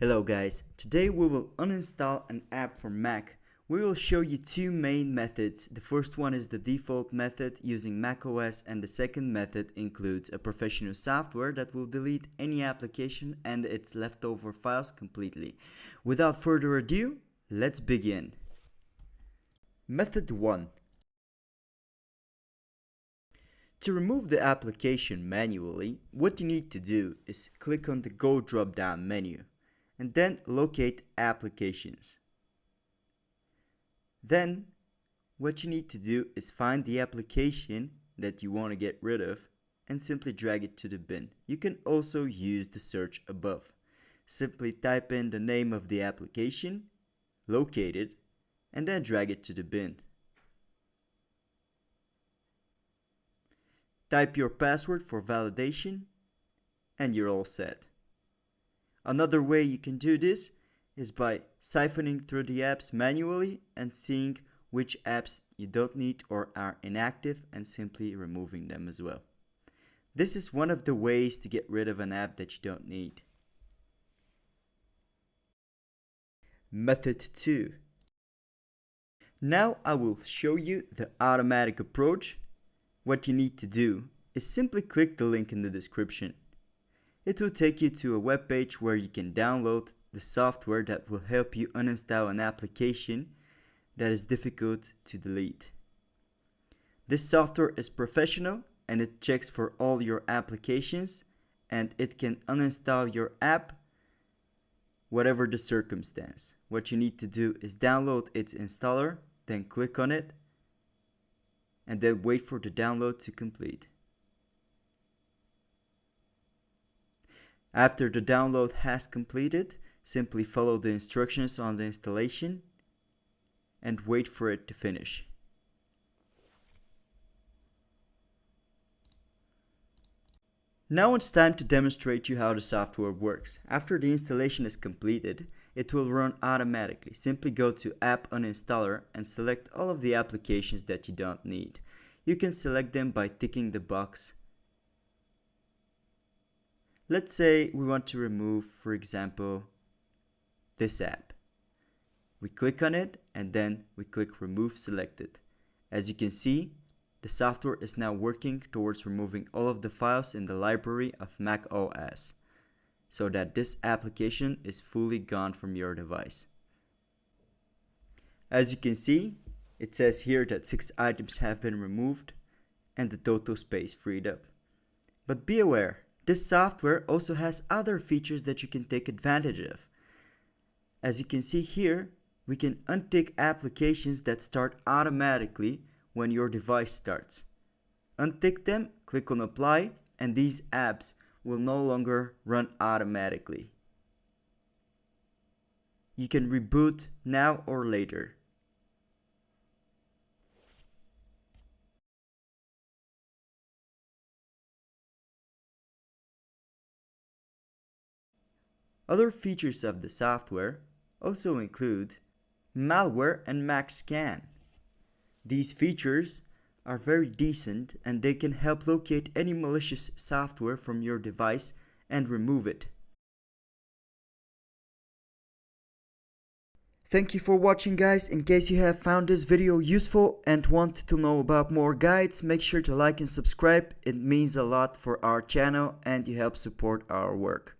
Hello guys, today we will uninstall an app for Mac. We will show you two main methods. The first one is the default method using macOS, and the second method includes a professional software that will delete any application and its leftover files completely. Without further ado, let's begin. Method 1. To remove the application manually, what you need to do is click on the Go drop-down menu and then locate Applications. Then, what you need to do is find the application that you want to get rid of and simply drag it to the bin. You can also use the search above. Simply type in the name of the application, locate it, and then drag it to the bin. Type your password for validation, and you're all set. Another way you can do this is by siphoning through the apps manually and seeing which apps you don't need or are inactive and simply removing them as well. This is one of the ways to get rid of an app that you don't need. Method 2. Now I will show you the automatic approach. What you need to do is simply click the link in the description. It will take you to a web page where you can download the software that will help you uninstall an application that is difficult to delete. This software is professional and it checks for all your applications, and it can uninstall your app whatever the circumstance. What you need to do is download its installer, then click on it, and then wait for the download to complete. After the download has completed, simply follow the instructions on the installation and wait for it to finish. Now it's time to demonstrate you how the software works. After the installation is completed, it will run automatically. Simply go to App Uninstaller and select all of the applications that you don't need. You can select them by ticking the box. Let's say we want to remove, for example, this app. We click on it and then we click Remove Selected. As you can see, the software is now working towards removing all of the files in the library of Mac OS, so that this application is fully gone from your device. As you can see, it says here that 6 items have been removed and the total space freed up. But be aware, this software also has other features that you can take advantage of. As you can see here, we can untick applications that start automatically when your device starts. Untick them, click on Apply, and these apps will no longer run automatically. You can reboot now or later. Other features of the software also include malware and Mac scan. These features are very decent and they can help locate any malicious software from your device and remove it. Thank you for watching, guys. In case you have found this video useful and want to know about more guides, make sure to like and subscribe. It means a lot for our channel and you help support our work.